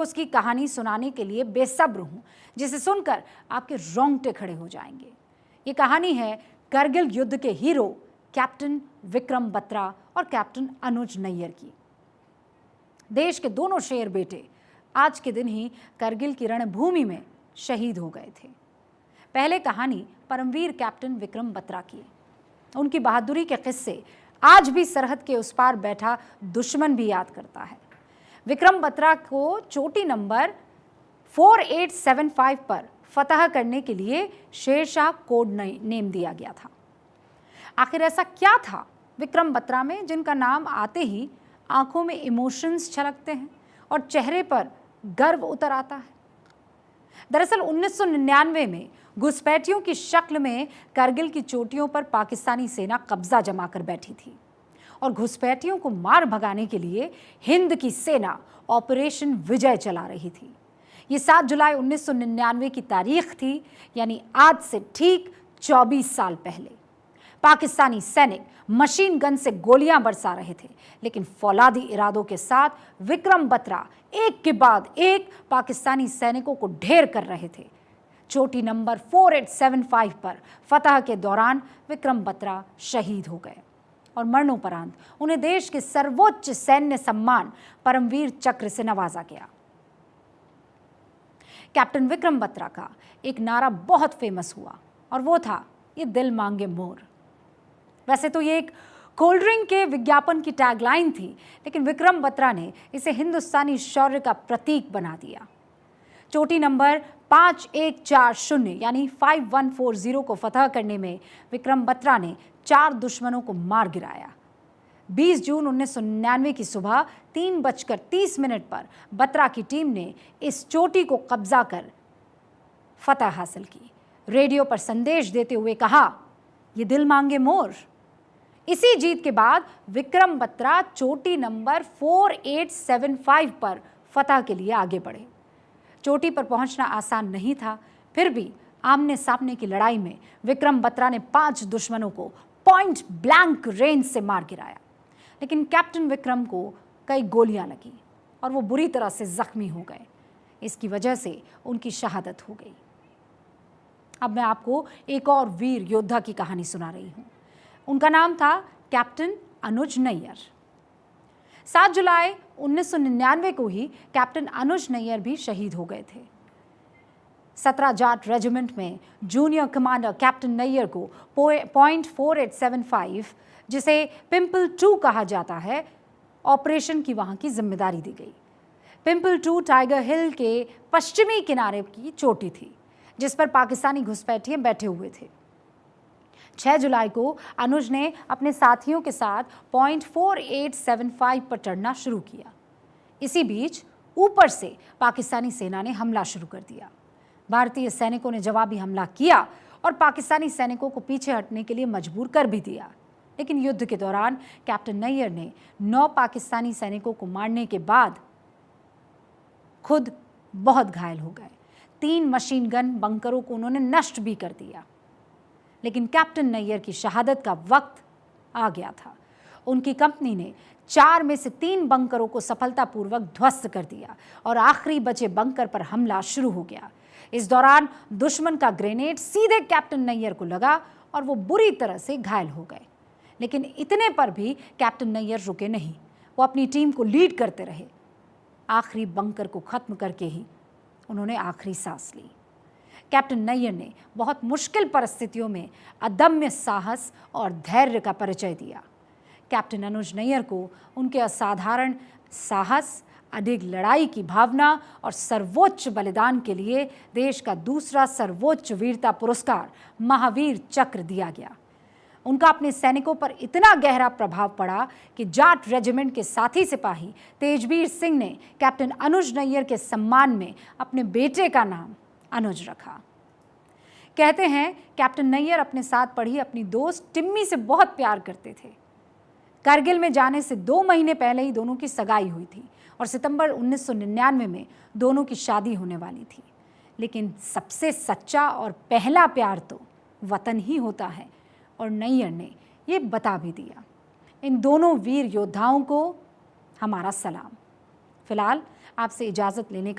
उसकी कहानी सुनाने के लिए बेसब्र हूं, जिसे सुनकर आपके रोंगटे खड़े हो जाएंगे। ये कहानी है करगिल युद्ध के हीरो कैप्टन विक्रम बत्रा और कैप्टन अनुज नैयर की। देश के दोनों शेर बेटे आज के दिन ही करगिल की रणभूमि में शहीद हो गए थे। पहले कहानी परमवीर कैप्टन विक्रम बत्रा की। उनकी बहादुरी के किस्से आज भी सरहद के उस पार बैठा दुश्मन भी याद करता है। विक्रम बत्रा को चोटी नंबर 4875 पर फतह करने के लिए शेरशाह कोड नेम दिया गया था। आखिर ऐसा क्या था विक्रम बत्रा में जिनका नाम आते ही आंखों में इमोशंस छलकते हैं और चेहरे पर गर्व उतर आता है? दरअसल 1999 में घुसपैठियों की शक्ल में करगिल की चोटियों पर पाकिस्तानी सेना कब्जा जमाकर बैठी थी और घुसपैठियों को मार भगाने के लिए हिंद की सेना ऑपरेशन विजय चला रही थी। ये 7 जुलाई 1999 की तारीख थी, यानी आज से ठीक 24 साल पहले। पाकिस्तानी सैनिक मशीन गन से गोलियां बरसा रहे थे, लेकिन फौलादी इरादों के साथ विक्रम बत्रा एक के बाद एक पाकिस्तानी सैनिकों को ढेर कर रहे थे। चोटी नंबर 4875 पर फतह के दौरान विक्रम बत्रा शहीद हो गए और मरणोपरांत उन्हें देश के सर्वोच्च सैन्य सम्मान परमवीर चक्र से नवाजा गया। कैप्टन विक्रम बत्रा का एक नारा बहुत फेमस हुआ और वो था, ये दिल मांगे मोर। वैसे तो ये एक कोल्ड ड्रिंक के विज्ञापन की टैगलाइन थी, लेकिन विक्रम बत्रा ने इसे हिंदुस्तानी शौर्य का प्रतीक बना दिया। चोटी नंबर 5140 यानी 5140 को फतह करने में विक्रम बत्रा ने 4 दुश्मनों को मार गिराया। 20 जून 1999 की सुबह 3:30 पर बत्रा की टीम ने इस चोटी को कब्जा कर फतह हासिल की। रेडियो पर संदेश देते हुए कहा, ये दिल मांगे मोर। इसी जीत के बाद विक्रम बत्रा चोटी नंबर 4875 पर फतह के लिए आगे बढ़े। चोटी पर पहुंचना आसान नहीं था, फिर भी आमने सामने की लड़ाई में विक्रम बत्रा ने 5 दुश्मनों को पॉइंट ब्लैंक रेंज से मार गिराया, लेकिन कैप्टन विक्रम को कई गोलियां लगी और वो बुरी तरह से जख्मी हो गए। इसकी वजह से उनकी शहादत हो गई। अब मैं आपको एक और वीर योद्धा की कहानी सुना रही हूं। उनका नाम था कैप्टन अनुज नैयर। 7 जुलाई 1999 को ही कैप्टन अनुज नैयर भी शहीद हो गए थे। 17 जाट रेजिमेंट में जूनियर कमांडर कैप्टन नैयर को पॉइंट 4875, जिसे पिंपल 2 कहा जाता है, ऑपरेशन की वहां की जिम्मेदारी दी गई। पिंपल 2 टाइगर हिल के पश्चिमी किनारे की चोटी थी, जिस पर पाकिस्तानी घुसपैठिए बैठे हुए थे। 6 जुलाई को अनुज ने अपने साथियों के साथ पॉइंट 4875 पर चढ़ना शुरू किया। इसी बीच ऊपर से पाकिस्तानी सेना ने हमला शुरू कर दिया। भारतीय सैनिकों ने जवाबी हमला किया और पाकिस्तानी सैनिकों को पीछे हटने के लिए मजबूर कर भी दिया, लेकिन युद्ध के दौरान कैप्टन नैयर ने 9 पाकिस्तानी सैनिकों को मारने के बाद खुद बहुत घायल हो गए। 3 मशीन गन बंकरों को उन्होंने नष्ट भी कर दिया, लेकिन कैप्टन नैयर की शहादत का वक्त आ गया था। उनकी कंपनी ने 4 में से 3 बंकरों को सफलतापूर्वक ध्वस्त कर दिया और आखिरी बचे बंकर पर हमला शुरू हो गया। इस दौरान दुश्मन का ग्रेनेड सीधे कैप्टन नैयर को लगा और वो बुरी तरह से घायल हो गए, लेकिन इतने पर भी कैप्टन नैयर रुके नहीं। वो अपनी टीम को लीड करते रहे। आखिरी बंकर को खत्म करके ही उन्होंने आखिरी सांस ली। कैप्टन नैयर ने बहुत मुश्किल परिस्थितियों में अदम्य साहस और धैर्य का परिचय दिया। कैप्टन अनुज नैयर को उनके असाधारण साहस, अडिग लड़ाई की भावना और सर्वोच्च बलिदान के लिए देश का दूसरा सर्वोच्च वीरता पुरस्कार महावीर चक्र दिया गया। उनका अपने सैनिकों पर इतना गहरा प्रभाव पड़ा कि जाट रेजिमेंट के साथी सिपाही तेजवीर सिंह ने कैप्टन अनुज नैयर के सम्मान में अपने बेटे का नाम अनुज रखा। कहते हैं कैप्टन नैयर अपने साथ पढ़ी अपनी दोस्त टिम्मी से बहुत प्यार करते थे। करगिल में जाने से 2 महीने पहले ही दोनों की सगाई हुई थी और सितंबर 1999 में दोनों की शादी होने वाली थी। लेकिन सबसे सच्चा और पहला प्यार तो वतन ही होता है और नैयर ने ये बता भी दिया। इन दोनों वीर योद्धाओं को हमारा सलाम। फिलहाल आपसे इजाज़त लेने का